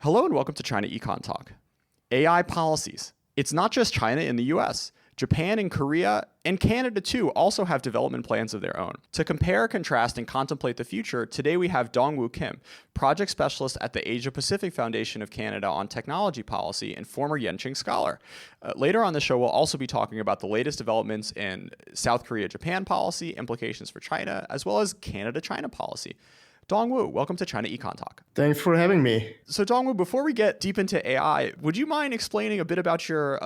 Hello and welcome to ChinaEconTalk. AI policies. It's not just China and the US. Japan and Korea and Canada too also have development plans of their own. To compare, contrast, and contemplate the future, today we have Dongwoo Kim, project specialist at the Asia Pacific Foundation of Canada on technology policy and former Yenching scholar. Later on the show, we'll also be talking about the latest developments in South Korea-Japan policy, implications for China, as well as Canada-China policy. Dongwoo, welcome to ChinaEconTalk. Thanks for having me. So Dongwoo, before we get deep into AI, would you mind explaining a bit about your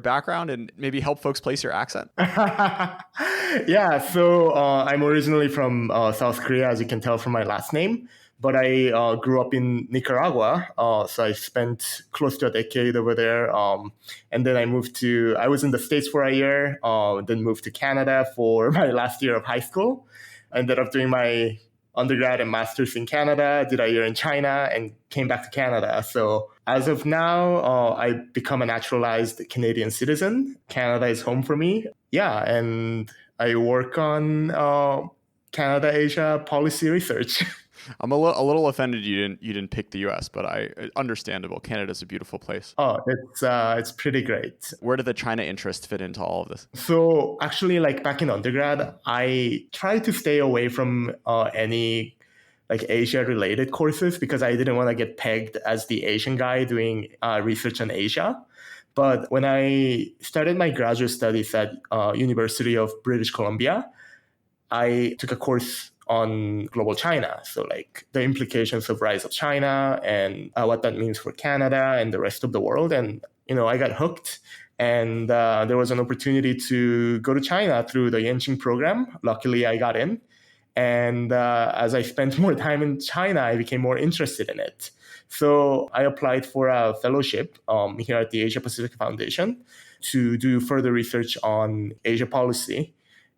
background and maybe help folks place your accent? Yeah, so I'm originally from South Korea, as you can tell from my last name, but I grew up in Nicaragua. So I spent close to a decade over there. And then I was in the States for a year, then moved to Canada for my last year of high school. I ended up doing my undergrad and master's in Canada, did a year in China, and came back to Canada. So as of now, I've become a naturalized Canadian citizen. Canada is home for me. Yeah, and I work on Canada-Asia policy research. I'm a little offended you didn't pick the U.S., but understandable. Canada's a beautiful place. Oh, it's pretty great. Where did the China interest fit into all of this? So actually, like back in undergrad, I tried to stay away from any like Asia-related courses because I didn't want to get pegged as the Asian guy doing research on Asia. But when I started my graduate studies at University of British Columbia, I took a course on global China. So like the implications of rise of China and what that means for Canada and the rest of the world. And, I got hooked and there was an opportunity to go to China through the Yenching program. Luckily, I got in. And as I spent more time in China, I became more interested in it. So I applied for a fellowship here at the Asia Pacific Foundation to do further research on Asia policy.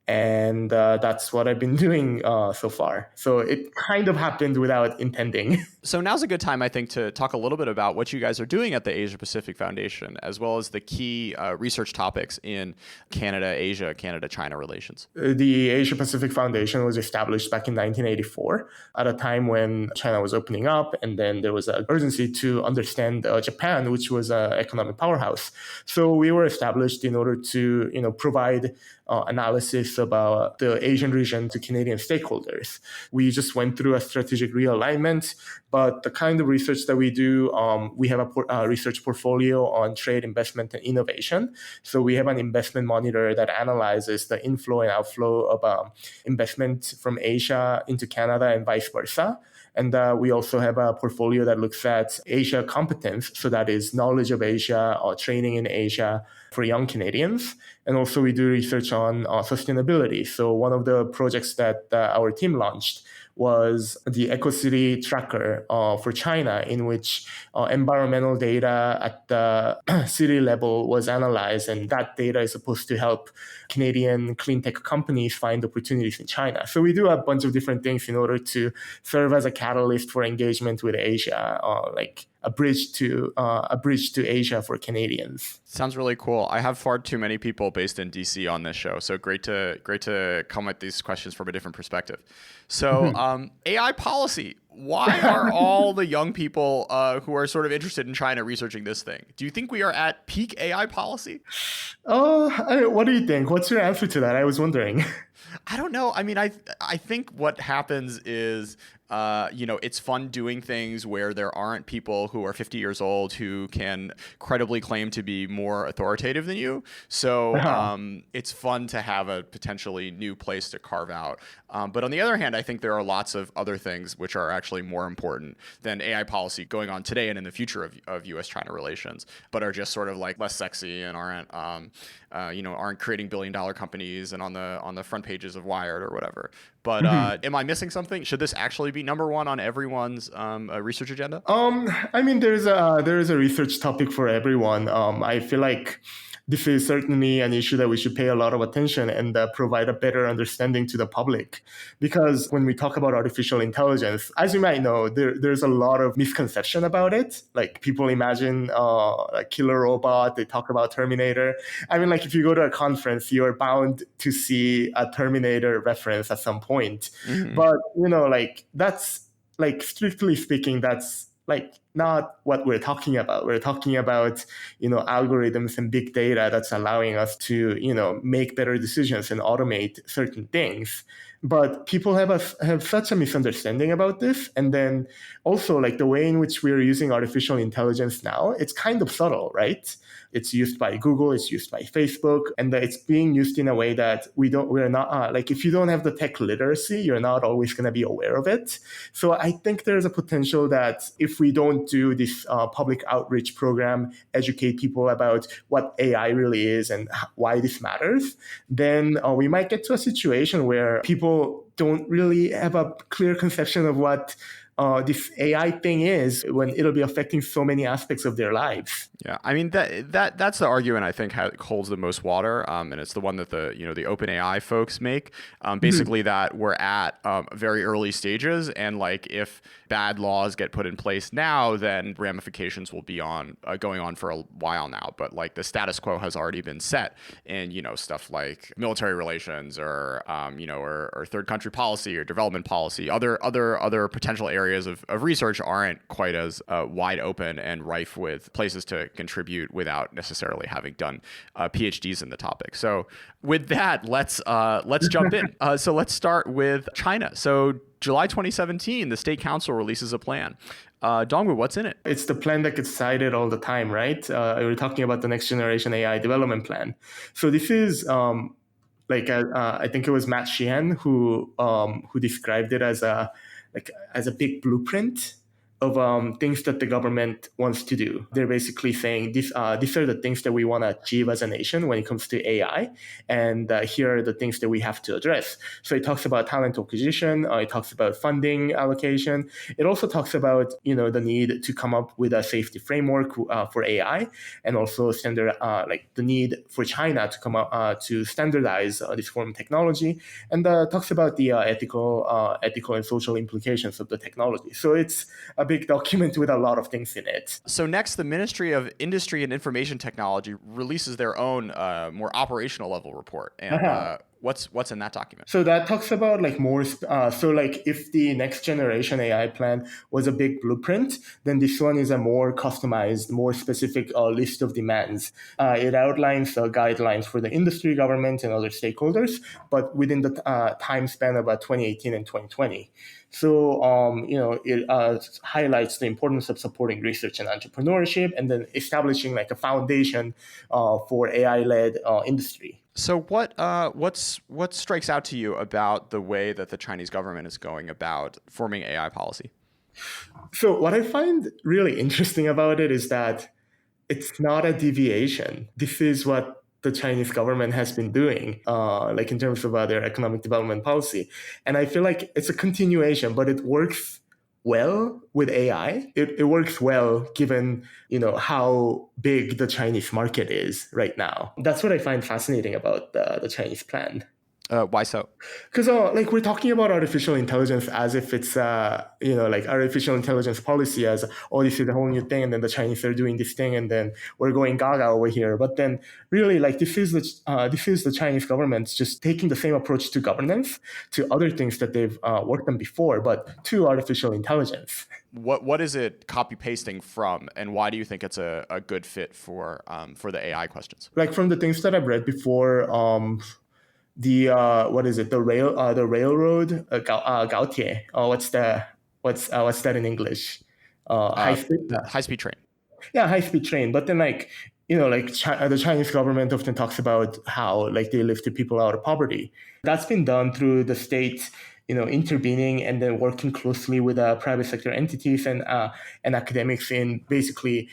And that's what I've been doing so far. So it kind of happened without intending. So now's a good time, I think, to talk a little bit about what you guys are doing at the Asia Pacific Foundation, as well as the key research topics in Canada-Asia, Canada-China relations. The Asia Pacific Foundation was established back in 1984 at a time when China was opening up, and then there was an urgency to understand Japan, which was an economic powerhouse. So we were established in order to, provide analysis about the Asian region to Canadian stakeholders. We just went through a strategic realignment, but the kind of research that we do, we have a research portfolio on trade, investment, and innovation. So we have an investment monitor that analyzes the inflow and outflow of investment from Asia into Canada and vice versa. And we also have a portfolio that looks at Asia competence. So that is knowledge of Asia or training in Asia for young Canadians. And also we do research on sustainability. So one of the projects that our team launched was the EcoCity tracker for China, in which environmental data at the city level was analyzed. And that data is supposed to help Canadian clean tech companies find opportunities in China. So we do a bunch of different things in order to serve as a catalyst for engagement with Asia, like a bridge to Asia for Canadians. Sounds really cool. I have far too many people based in DC on this show, so great to come at these questions from a different perspective. So AI policy. Why are all the young people who are sort of interested in China researching this thing? Do you think we are at peak AI policy? What do you think? What's your answer to that? I was wondering. I don't know. I mean, I think what happens is, it's fun doing things where there aren't people who are 50 years old who can credibly claim to be more authoritative than you. So it's fun to have a potentially new place to carve out. But on the other hand, I think there are lots of other things which are actually more important than AI policy going on today and in the future of U.S.-China relations, but are just sort of like less sexy and aren't creating billion-dollar companies and on the front pages of Wired or whatever. But am I missing something? Should this actually be number one on everyone's research agenda? I mean, there is a research topic for everyone. I feel like this is certainly an issue that we should pay a lot of attention and provide a better understanding to the public. Because when we talk about artificial intelligence, as you might know, there's a lot of misconception about it. Like people imagine a killer robot, they talk about Terminator. I mean, like if you go to a conference, you're bound to see a Terminator reference at some point. Mm-hmm. But, that's like strictly speaking, that's like not what we're talking about. We're talking about, algorithms and big data that's allowing us to, make better decisions and automate certain things. But people have such a misunderstanding about this. And then also, like, the way in which we're using artificial intelligence now, it's kind of subtle, right? It's used by Google, it's used by Facebook, and it's being used in a way that we're not, like, if you don't have the tech literacy, you're not always going to be aware of it. So I think there's a potential that if we don't do this public outreach program, educate people about what AI really is and why this matters, then we might get to a situation where people don't really have a clear conception of what this AI thing is, when it'll be affecting so many aspects of their lives. Yeah, I mean that's the argument I think holds the most water, and it's the one that the OpenAI folks make. Basically, that we're at very early stages, and like if bad laws get put in place now, then ramifications will be going on for a while now. But like the status quo has already been set, and stuff like military relations or or third country policy or development policy, other potential areas of research aren't quite as wide open and rife with places to contribute without necessarily having done PhDs in the topic. So with that, let's jump in. So let's start with China. So July 2017, the State Council releases a plan. Dongwoo, what's in it? It's the plan that gets cited all the time, right? We're talking about the next generation AI development plan. So this is I think it was Matt Sheehan who described it as a big blueprint of things that the government wants to do. They're basically saying these are the things that we want to achieve as a nation when it comes to AI, and here are the things that we have to address. So it talks about talent acquisition, it talks about funding allocation. It also talks about the need to come up with a safety framework for AI, and also the need for China to come up to standardize this form of technology, and talks about the ethical and social implications of the technology. So it's a big document with a lot of things in it. So next, the Ministry of Industry and Information Technology releases their own more operational level report. And what's in that document? So that talks about if the next generation AI plan was a big blueprint, then this one is a more customized, more specific list of demands. It outlines guidelines for the industry, government, and other stakeholders, but within the time span of 2018 and 2020. So, it highlights the importance of supporting research and entrepreneurship, and then establishing a foundation for AI-led industry. So what strikes out to you about the way that the Chinese government is going about forming AI policy? So what I find really interesting about it is that it's not a deviation. This is what the Chinese government has been doing, in terms of their economic development policy. And I feel like it's a continuation, but it works well with AI. It works well given, how big the Chinese market is right now. That's what I find fascinating about the Chinese plan. Why so? Because we're talking about artificial intelligence as if it's artificial intelligence policy as this is a whole new thing, and then the Chinese are doing this thing, and then we're going gaga over here. But then really this is the Chinese government just taking the same approach to governance, to other things that they've worked on before, but to artificial intelligence. What is it copy pasting from, and why do you think it's a good fit for the AI questions? From the things that I've read before. The railroad, Gaotie. What's that in English? High-speed train. Yeah, high-speed train. But then the Chinese government often talks about how they lifted people out of poverty. That's been done through the state, intervening and then working closely with private sector entities and academics in basically.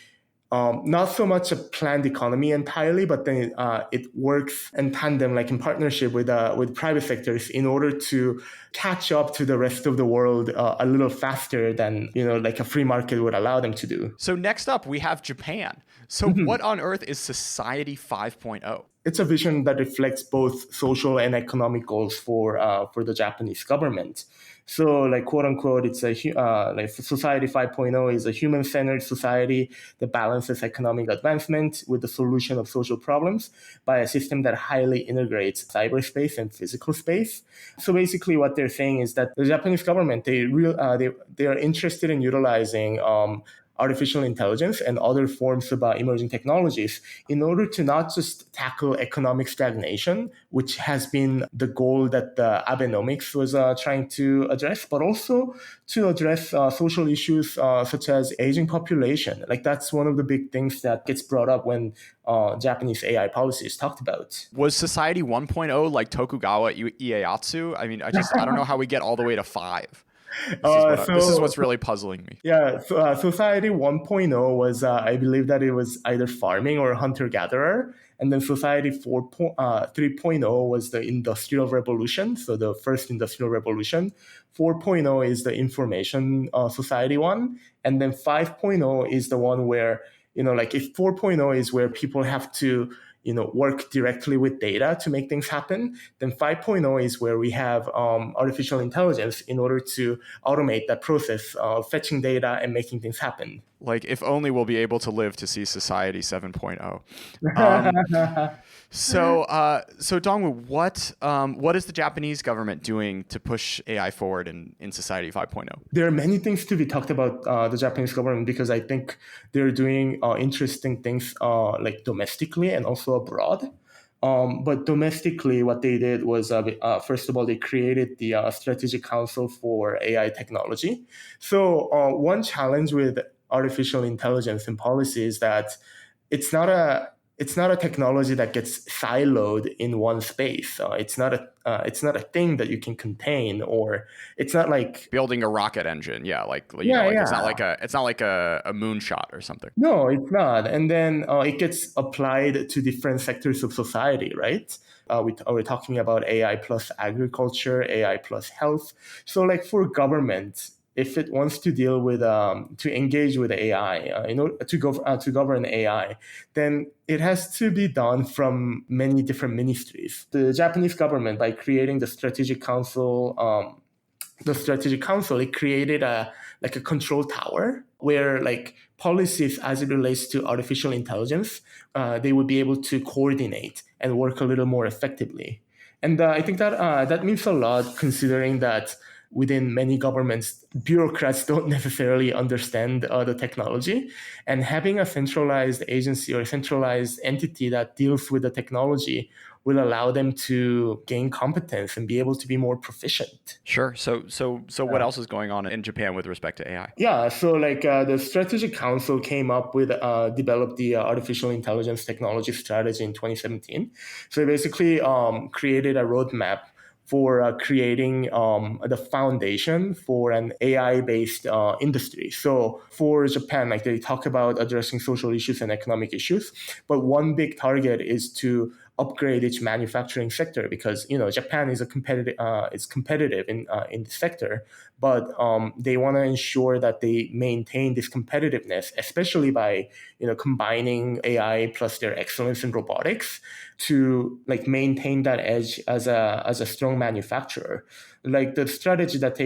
Not so much a planned economy entirely, but then it works in tandem, in partnership with private sectors, in order to catch up to the rest of the world a little faster than a free market would allow them to do. So next up, we have Japan. So what on earth is Society 5.0? It's a vision that reflects both social and economic goals for the Japanese government. So, quote unquote, it's Society 5.0 is a human-centered society that balances economic advancement with the solution of social problems by a system that highly integrates cyberspace and physical space. So basically, what they're saying is that the Japanese government they are interested in utilizing artificial intelligence and other forms of emerging technologies in order to not just tackle economic stagnation, which has been the goal that the Abenomics was trying to address, but also to address social issues such as aging population. Like that's one of the big things that gets brought up when Japanese AI policy is talked about. Was Society 1.0 like Tokugawa Ieyasu? I mean, I don't know how we get all the way to 5. This is what's really puzzling me. Yeah, so, Society 1.0 was, I believe that it was either farming or hunter-gatherer. And then Society 3.0 was the Industrial Revolution, so the first Industrial Revolution. 4.0 is the Information Society one. And then 5.0 is the one where, like if 4.0 is where people have to work directly with data to make things happen, then 5.0 is where we have artificial intelligence in order to automate that process of fetching data and making things happen. Like, if only we'll be able to live to see Society 7.0. So Dongwoo, what is the Japanese government doing to push AI forward in Society 5.0? There are many things to be talked about the Japanese government, because I think they're doing interesting things like domestically and also abroad. But domestically, what they did was, first of all, they created the Strategic Council for AI Technology. So one challenge with artificial intelligence and policy is that it's not a technology that gets siloed in one space. It's not a thing that you can contain, or it's not like building a rocket engine. Yeah, it's not like a moonshot or something. No, it's not. And then it gets applied to different sectors of society, right? We're talking about AI plus agriculture, AI plus health. So like for government, if it wants to deal with, to engage with AI, to govern AI, then it has to be done from many different ministries. The Japanese government, by creating the Strategic Council, it created a control tower where like policies as it relates to artificial intelligence, they would be able to coordinate and work a little more effectively. And I think that means a lot, considering that within many governments, bureaucrats don't necessarily understand the technology. And having a centralized agency or a centralized entity that deals with the technology will allow them to gain competence and be able to be more proficient. Sure. So what else is going on in Japan with respect to AI? Yeah. So the Strategic Council came up with, developed the artificial intelligence technology strategy in 2017. So they basically created a roadmap for creating the foundation for an AI-based industry. So for Japan, like they talk about addressing social issues and economic issues, but one big target is to upgrade its manufacturing sector, because Japan is competitive in the sector, but they want to ensure that they maintain this competitiveness, especially by combining AI plus their excellence in robotics to like maintain that edge as a strong manufacturer. Like the strategy that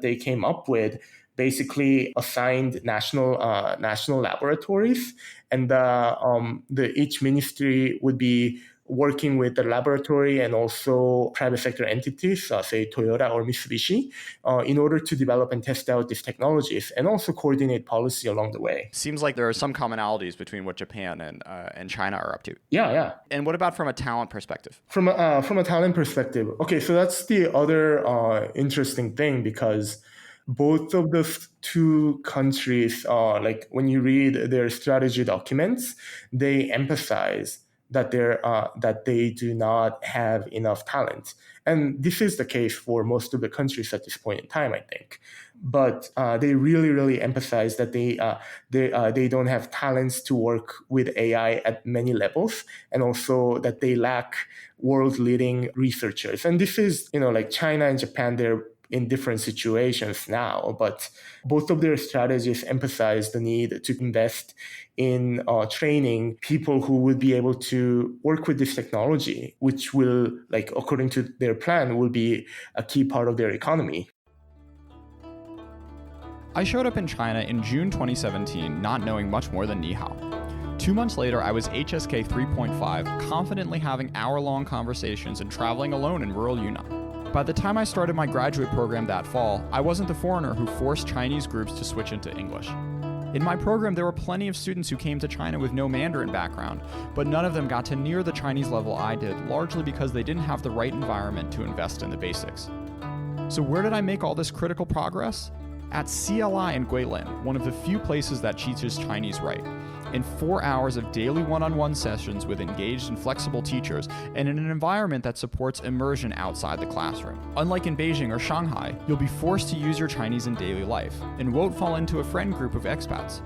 they came up with basically assigned national laboratories, and each ministry would be working with the laboratory and also private sector entities, say Toyota or Mitsubishi, in order to develop and test out these technologies and also coordinate policy along the way. Seems like there are some commonalities between what Japan and China are up to. Yeah. And what about from a talent perspective? From a talent perspective, okay, so that's the other interesting thing, because both of the two countries, like when you read their strategy documents, they emphasize that they do not have enough talent. And this is the case for most of the countries at this point in time, I think. But they really, really emphasize that they don't have talents to work with AI at many levels, and also that they lack world-leading researchers. And this is, like China and Japan, they're in different situations now, but both of their strategies emphasize the need to invest in training people who would be able to work with this technology, which will, like according to their plan, will be a key part of their economy. I showed up in China in June 2017, not knowing much more than ni hao. 2 months later, I was HSK 3.5, confidently having hour-long conversations and traveling alone in rural Yunnan. By the time I started my graduate program that fall, I wasn't the foreigner who forced Chinese groups to switch into English. In my program, there were plenty of students who came to China with no Mandarin background, but none of them got to near the Chinese level I did, largely because they didn't have the right environment to invest in the basics. So where did I make all this critical progress? At CLI in Guilin, one of the few places that teaches Chinese right. In 4 hours of daily one-on-one sessions with engaged and flexible teachers, and in an environment that supports immersion outside the classroom. Unlike in Beijing or Shanghai, you'll be forced to use your Chinese in daily life, and won't fall into a friend group of expats.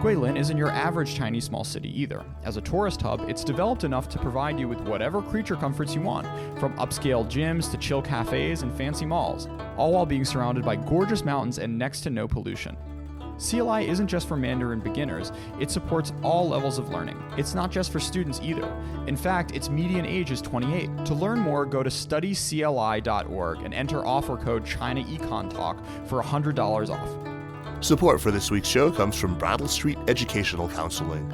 Guilin isn't your average Chinese small city either. As a tourist hub, it's developed enough to provide you with whatever creature comforts you want, from upscale gyms to chill cafes and fancy malls, all while being surrounded by gorgeous mountains and next to no pollution. CLI isn't just for Mandarin beginners, it supports all levels of learning. It's not just for students either. In fact, its median age is 28. To learn more, go to studycli.org and enter offer code ChinaEconTalk for $100 off. Support for this week's show comes from Brattle Street Educational Counseling.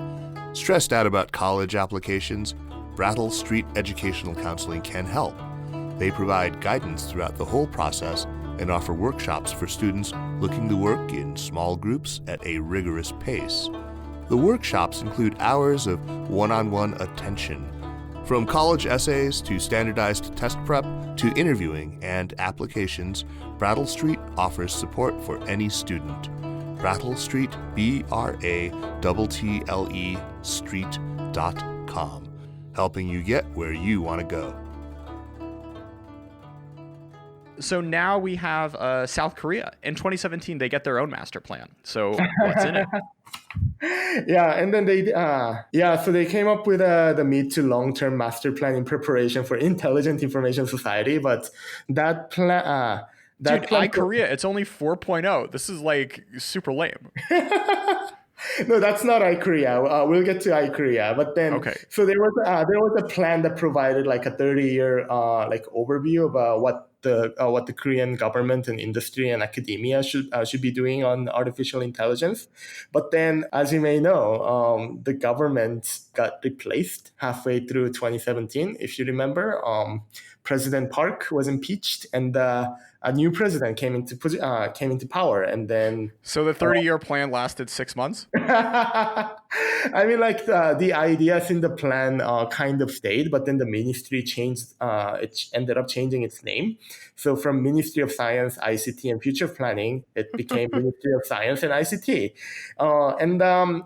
Stressed out about college applications? Brattle Street Educational Counseling can help. They provide guidance throughout the whole process and offer workshops for students looking to work in small groups at a rigorous pace. The workshops include hours of one-on-one attention. From college essays to standardized test prep to interviewing and applications, Brattle Street offers support for any student. Brattle Street, BRATTLE Street.com, helping you get where you want to go. So now we have South Korea. In 2017, they get their own master plan. So what's in it? Yeah, and then so they came up with the mid to long-term master plan in preparation for intelligent information society. But that plan, Korea, it's only 4.0. This is like super lame. No, that's not iKorea. We'll get to iKorea, but then okay. So there was a plan that provided like a 30-year overview of what the Korean government and industry and academia should be doing on artificial intelligence. But then, as you may know, the government got replaced halfway through 2017. If you remember, President Park was impeached, and a new president came into power, and then. So the 30-year plan lasted 6 months. I mean, like the ideas in the plan kind of stayed, but then the ministry changed. It ended up changing its name. So from Ministry of Science, ICT, and Future Planning, it became Ministry of Science and ICT.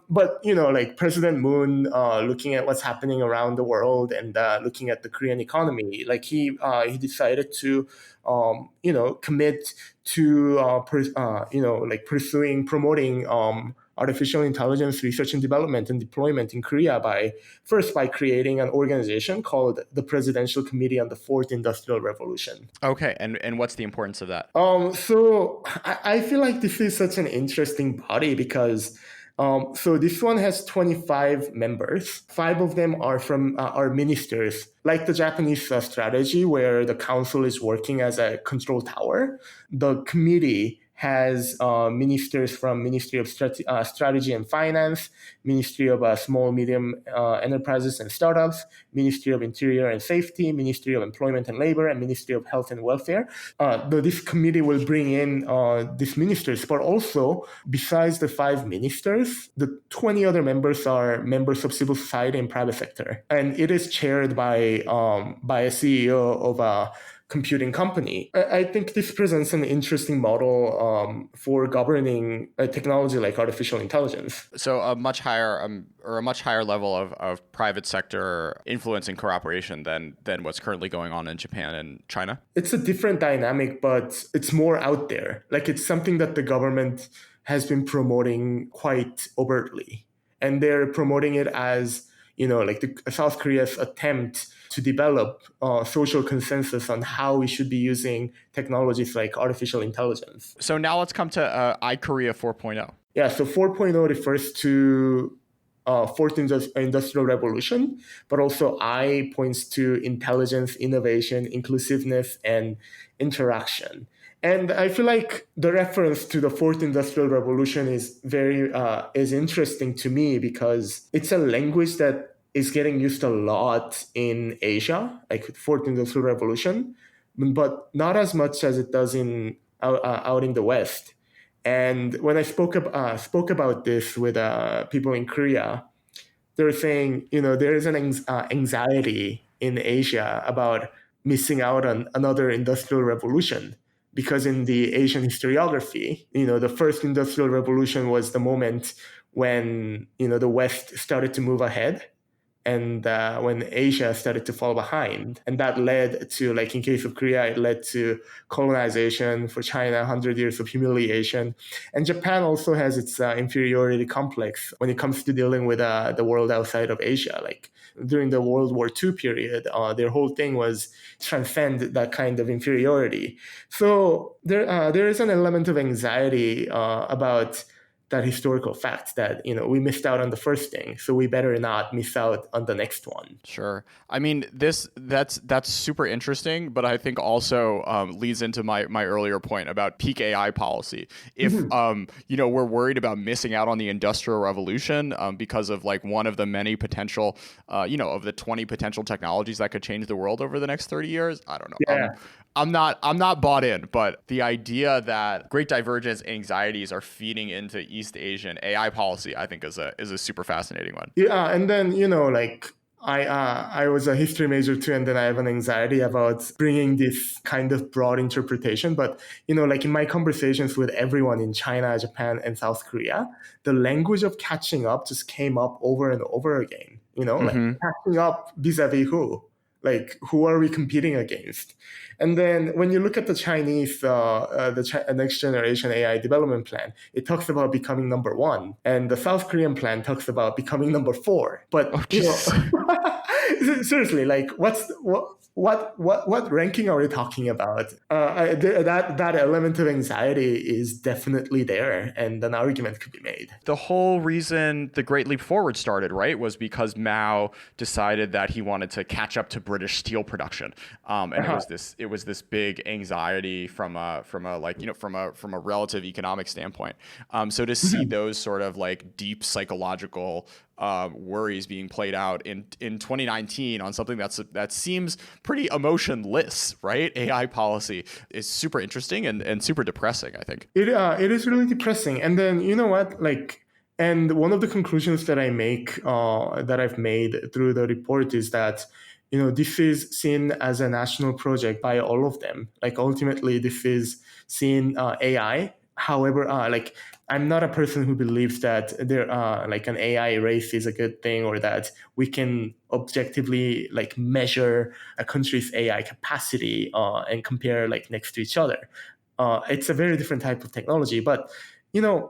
But like President Moon, looking at what's happening around the world and looking at the Korean economy, like he decided to commit to promoting artificial intelligence research and development and deployment in Korea by creating an organization called the Presidential Committee on the Fourth Industrial Revolution. Okay, and what's the importance of that? So I feel like this is such an interesting body because so this one has 25 members. 5 of them are ministers, like the Japanese strategy, where the council is working as a control tower. The committee has ministers from Ministry of Strategy and Finance, Ministry of Small, Medium Enterprises and Startups, Ministry of Interior and Safety, Ministry of Employment and Labor, and Ministry of Health and Welfare. This committee will bring in these ministers, but also, besides the 5 ministers, the 20 other members are members of civil society and private sector. And it is chaired by a CEO of a computing company. I think this presents an interesting model for governing a technology like artificial intelligence. So a much higher level of private sector influence and cooperation than what's currently going on in Japan and China? It's a different dynamic, but it's more out there. Like it's something that the government has been promoting quite overtly. And they're promoting it as, like the South Korea's attempt to develop social consensus on how we should be using technologies like artificial intelligence. So now let's come to iKorea 4.0. Yeah, so 4.0 refers to Fourth Industrial Revolution, but also I points to intelligence, innovation, inclusiveness, and interaction. And I feel like the reference to the Fourth Industrial Revolution is is interesting to me because it's a language that is getting used a lot in Asia, like Fourth Industrial Revolution, but not as much as it does out in the West. And when I spoke about this with people in Korea, they were saying, there is an anxiety in Asia about missing out on another industrial revolution. Because in the Asian historiography, the first industrial revolution was the moment when, the West started to move ahead and when Asia started to fall behind. And that led to, like in case of Korea, it led to colonization. For China, 100 years of humiliation. And Japan also has its inferiority complex when it comes to dealing with the world outside of Asia. Like during the World War II period, their whole thing was transcend that kind of inferiority. So there is an element of anxiety about that historical fact that we missed out on the first thing, so we better not miss out on the next one. Sure. I mean, that's super interesting, but I think also leads into my earlier point about peak AI policy. If we're worried about missing out on the Industrial Revolution because of like one of the many potential, of the 20 potential technologies that could change the world over the next 30 years, I don't know. Yeah. I'm not bought in, but the idea that great divergence anxieties are feeding into East Asian AI policy, I think is a super fascinating one. Yeah, and then I was a history major too, and then I have an anxiety about bringing this kind of broad interpretation. But like in my conversations with everyone in China, Japan, and South Korea, the language of catching up just came up over and over again. Like catching up vis-a-vis who? Like, who are we competing against? And then when you look at the Chinese, next generation AI development plan, it talks about becoming number 1. And the South Korean plan talks about becoming number 4. But, seriously, like, what ranking are we talking about? That element of anxiety is definitely there, and an argument could be made. The whole reason the Great Leap Forward started, right, was because Mao decided that he wanted to catch up to British steel production, and it was this big anxiety from a relative economic standpoint. So to see those sort of like deep psychological worries being played out in 2019 on something that seems pretty emotionless, right? AI policy is super interesting and super depressing, I think. It is really depressing. And then you know what, like, and one of the conclusions that I make that I've made through the report is that this is seen as a national project by all of them. Like ultimately, this is seen AI. However, like I'm not a person who believes that there like an AI race is a good thing, or that we can objectively like measure a country's AI capacity and compare like next to each other. It's a very different type of technology, but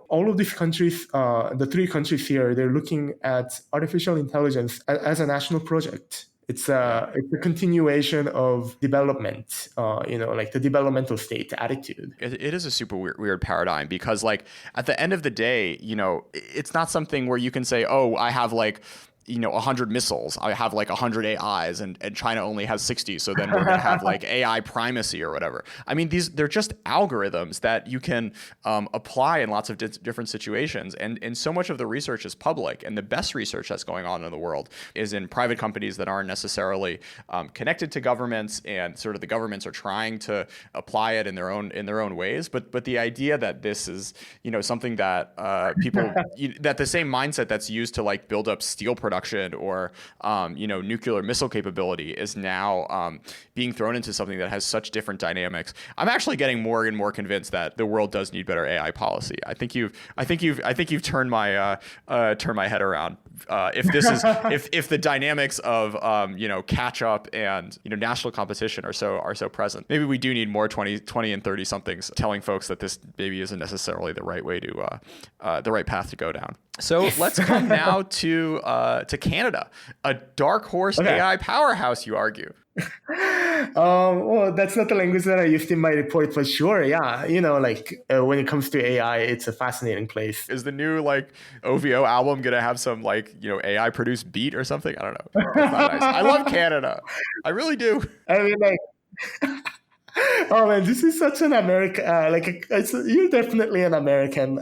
all of these countries, the 3 countries here, they're looking at artificial intelligence as a national project. It's a continuation of development, like the developmental state attitude. It is a super weird paradigm because, like, at the end of the day, it's not something where you can say, oh, I have like 100 missiles. I have like 100 AIs and China only has 60. So then we're going to have like AI primacy or whatever. I mean, they're just algorithms that you can apply in lots of different situations. And so much of the research is public, and the best research that's going on in the world is in private companies that aren't necessarily connected to governments, and sort of the governments are trying to apply it in their own ways. But the idea that this is, something that people, that the same mindset that's used to like build up steel production or nuclear missile capability is now being thrown into something that has such different dynamics. I'm actually getting more and more convinced that the world does need better AI policy. I think you've turned my head around. If the dynamics of catch up and national competition are so present, maybe we do need more 20 and 30 somethings telling folks that this maybe isn't necessarily the right way to the right path to go down. So let's come now to Canada, a dark horse AI powerhouse, you argue. Well, that's not the language that I used in my report, but sure, yeah. When it comes to AI, it's a fascinating place. Is the new like OVO album gonna have some like AI produced beat or something? I don't know. That's not nice. I love Canada. I really do. I mean, like. Oh man, this is such an American. You're definitely an American.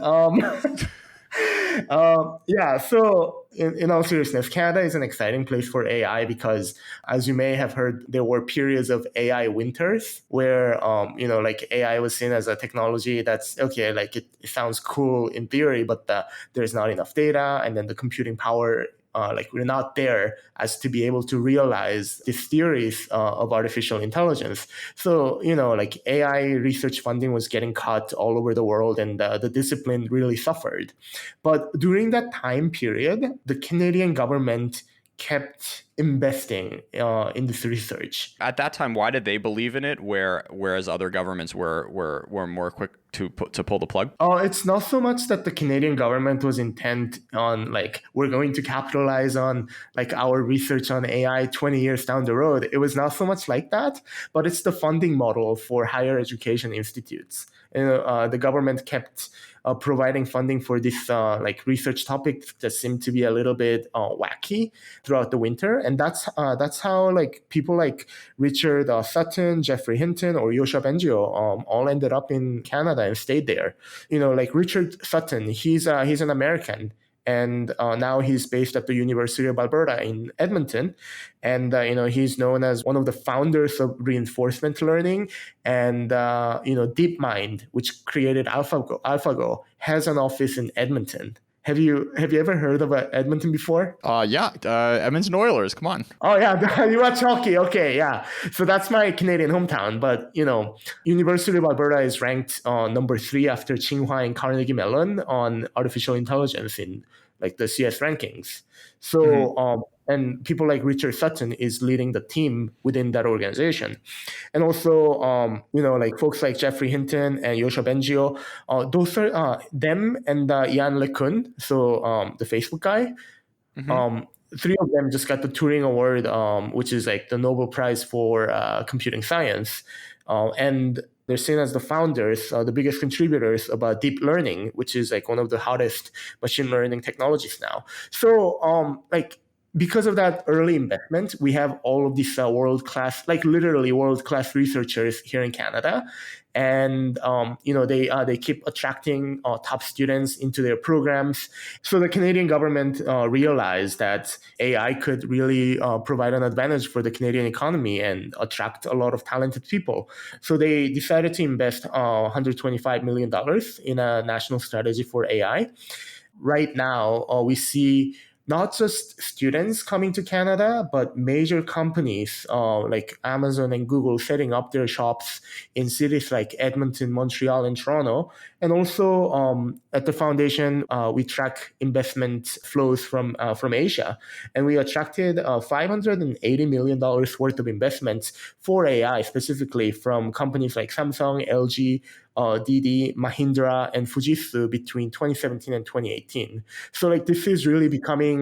Yeah, so in all seriousness, Canada is an exciting place for AI because, as you may have heard, there were periods of AI winters where, like AI was seen as a technology that's okay, like it sounds cool in theory, but there's not enough data, and then the computing power. Like we're not there as to be able to realize these theories of artificial intelligence. So, like AI research funding was getting cut all over the world and the discipline really suffered. But during that time period, the Canadian government kept investing in this research. At that time, why did they believe in it, whereas other governments were more quick to pull the plug? It's not so much that the Canadian government was intent on like we're going to capitalize on like our research on AI 20 years down the road. It was not so much like that, but it's the funding model for higher education institutes. The government kept providing funding for this like research topics that seemed to be a little bit wacky throughout the winter, and that's how like people like Richard Sutton, Jeffrey Hinton, or Yoshua Bengio all ended up in Canada and stayed there. Like Richard Sutton, he's an American. And now he's based at the University of Alberta in Edmonton. And, he's known as one of the founders of reinforcement learning. And, DeepMind, which created AlphaGo, has an office in Edmonton. Have you ever heard of Edmonton before? Yeah, Edmonton Oilers. Come on. Oh yeah, you watch hockey. Okay, yeah. So that's my Canadian hometown. But University of Alberta is ranked number 3 after Tsinghua and Carnegie Mellon on artificial intelligence in like the CS rankings. So and people like Richard Sutton is leading the team within that organization. And also, like folks like Jeffrey Hinton and Yoshua Bengio, those are them and Yann LeCun, so the Facebook guy. 3 of them just got the Turing Award, which is like the Nobel Prize for computing science. And they're seen as the founders, the biggest contributors about deep learning, which is like one of the hottest machine learning technologies now. So because of that early investment, we have all of these world-class, like literally world-class researchers here in Canada. And, they keep attracting top students into their programs. So the Canadian government realized that AI could really provide an advantage for the Canadian economy and attract a lot of talented people. So they decided to invest $125 million in a national strategy for AI. Right now, we see not just students coming to Canada, but major companies like Amazon and Google setting up their shops in cities like Edmonton, Montreal, and Toronto. And also at the foundation, we track investment flows from Asia. And we attracted $580 million worth of investments for AI, specifically from companies like Samsung, LG, Didi, Mahindra, and Fujitsu between 2017 and 2018. So like this is really becoming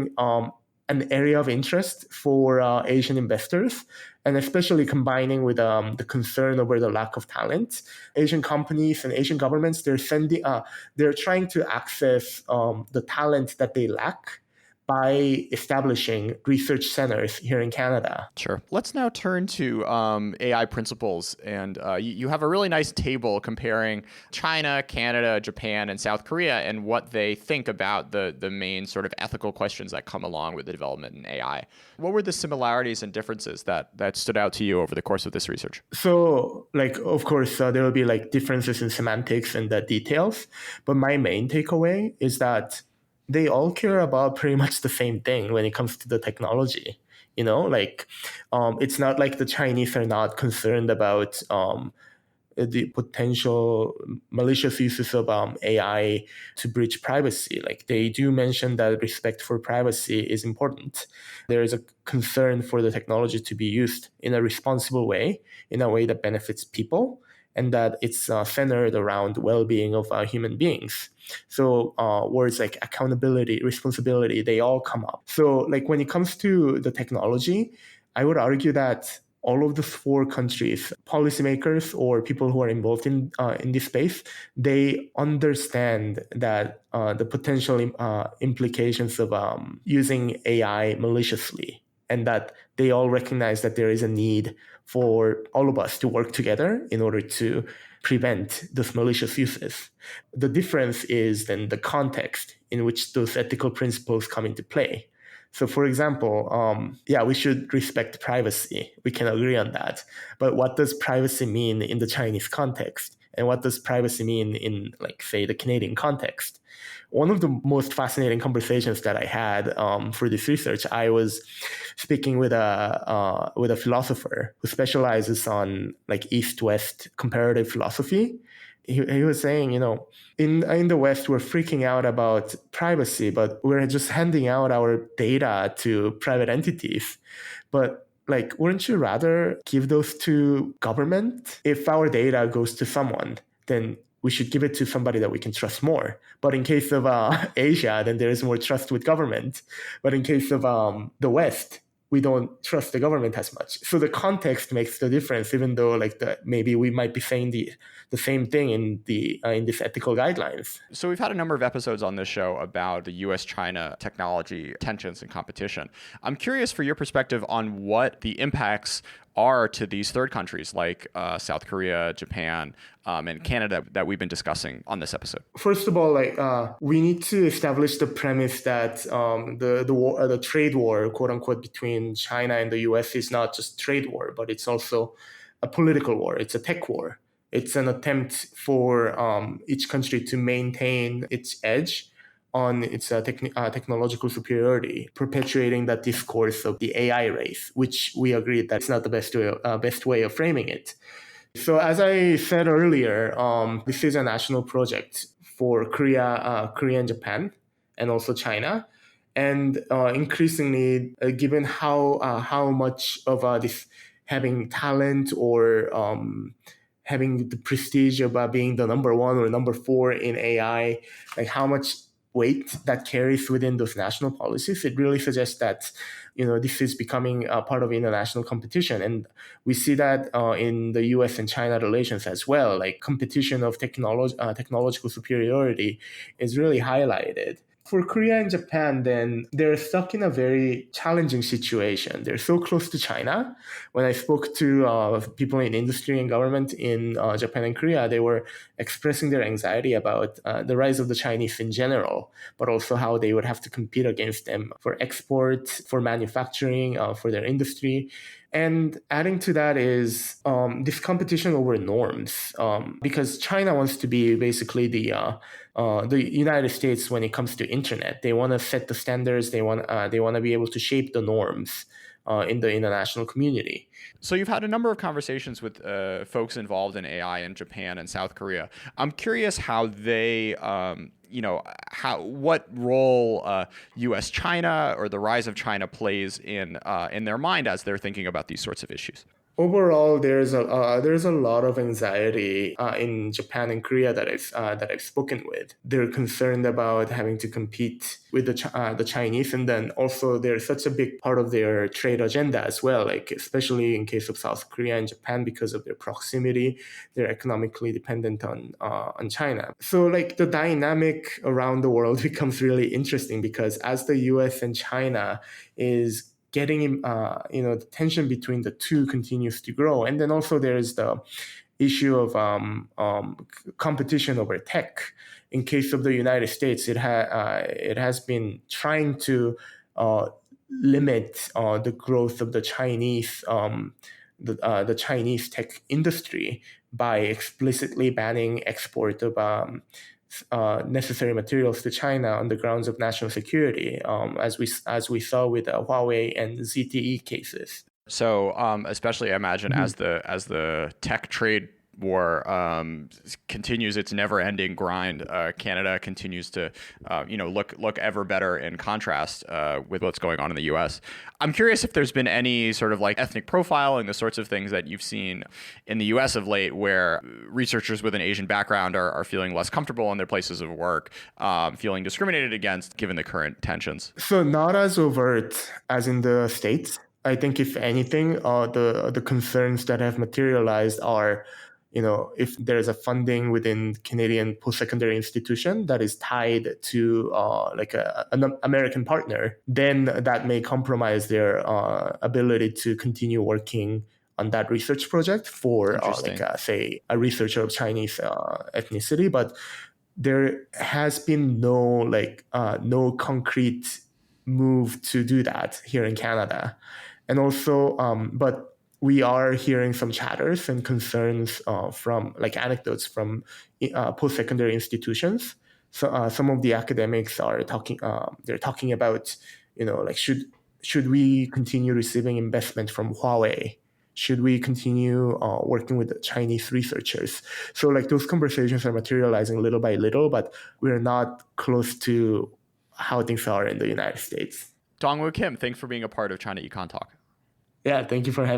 an area of interest for Asian investors, and especially combining with the concern over the lack of talent. Asian companies and Asian governments, they're trying to access the talent that they lack by establishing research centers here in Canada. Sure. Let's now turn to AI principles. And you have a really nice table comparing China, Canada, Japan, and South Korea and what they think about the main sort of ethical questions that come along with the development in AI. What were the similarities and differences that stood out to you over the course of this research? So, of course, there will be differences in semantics and the details. But my main takeaway is that they all care about pretty much the same thing when it comes to the technology. It's not like the Chinese are not concerned about the potential malicious uses of AI to breach privacy. Like they do mention that respect for privacy is important. There is a concern for the technology to be used in a responsible way, in a way that benefits people, and that it's centered around well-being of human beings. So words like accountability, responsibility, they all come up. So when it comes to the technology, I would argue that all of the 4 countries, policymakers or people who are involved in this space, they understand that the potential implications of using AI maliciously, and that they all recognize that there is a need for all of us to work together in order to prevent those malicious uses. The difference is then the context in which those ethical principles come into play. So, for example, we should respect privacy. We can agree on that. But what does privacy mean in the Chinese context? And what does privacy mean in, like, say, the Canadian context? One of the most fascinating conversations that I had for this research, I was speaking with a philosopher who specializes on like East-West comparative philosophy. He was saying, in the West, we're freaking out about privacy, but we're just handing out our data to private entities. But like, wouldn't you rather give those to government? If our data goes to someone, then we should give it to somebody that we can trust more. But in case of Asia, then there is more trust with government. But in case of the West, we don't trust the government as much. So the context makes the difference, even though maybe we might be saying the same thing in these ethical guidelines. So we've had a number of episodes on this show about the U.S.-China technology tensions and competition. I'm curious for your perspective on what the impacts are to these third countries like South Korea, Japan, and Canada that we've been discussing on this episode. First of all, we need to establish the premise that the trade war, quote unquote, between China and the U.S. is not just trade war, but it's also a political war. It's a tech war. It's an attempt for each country to maintain its edge on its technological superiority, perpetuating that discourse of the AI race, which we agree that's not the best way of framing it. So as I said earlier, this is a national project for Korea and Japan, and also China. And increasingly, given how much of this having talent or having the prestige of being the number one or number four in AI, like how much weight that carries within those national policies, it really suggests that this is becoming a part of international competition. And we see that in the US and China relations as well. Like competition of technological superiority is really highlighted. For Korea and Japan, then they're stuck in a very challenging situation. They're so close to China. When I spoke to people in industry and government in Japan and Korea, they were expressing their anxiety about the rise of the Chinese in general, but also how they would have to compete against them for export, for manufacturing, for their industry. And adding to that is this competition over norms, because China wants to be basically the United States when it comes to internet. They want to set the standards. They want to be able to shape the norms in the international community. So you've had a number of conversations with folks involved in AI in Japan and South Korea. I'm curious how they, what role U.S.-China or the rise of China plays in their mind as they're thinking about these sorts of issues. Overall, there's a lot of anxiety in Japan and Korea that I've spoken with. They're concerned about having to compete with the Chinese, and then also they're such a big part of their trade agenda as well. Like especially in case of South Korea and Japan, because of their proximity, they're economically dependent on China. So like the dynamic around the world becomes really interesting because as the U.S. and China is getting, the tension between the two continues to grow. And then also there's the issue of competition over tech. In case of the United States, it has been trying to limit the growth of the Chinese the Chinese tech industry by explicitly banning export of necessary materials to China on the grounds of national security, as we saw with Huawei and ZTE cases. So, especially I imagine as the tech trade war continues its never-ending grind, Canada continues to look ever better in contrast with what's going on in the U.S. I'm curious if there's been any sort of like ethnic profiling, the sorts of things that you've seen in the U.S. of late, where researchers with an Asian background are feeling less comfortable in their places of work, feeling discriminated against given the current tensions. So not as overt as in the States. I think if anything, the concerns that have materialized are, if there's a funding within Canadian postsecondary institution that is tied to an American partner, then that may compromise their ability to continue working on that research project for Interesting. say a researcher of Chinese ethnicity, but there has been no concrete move to do that here in Canada. And also, but we are hearing some chatters and concerns from anecdotes from post-secondary institutions. So some of the academics are talking. They're talking about, should we continue receiving investment from Huawei? Should we continue working with the Chinese researchers? So those conversations are materializing little by little, but we're not close to how things are in the United States. Dongwoo Kim, thanks for being a part of ChinaEconTalk. Yeah, thank you for having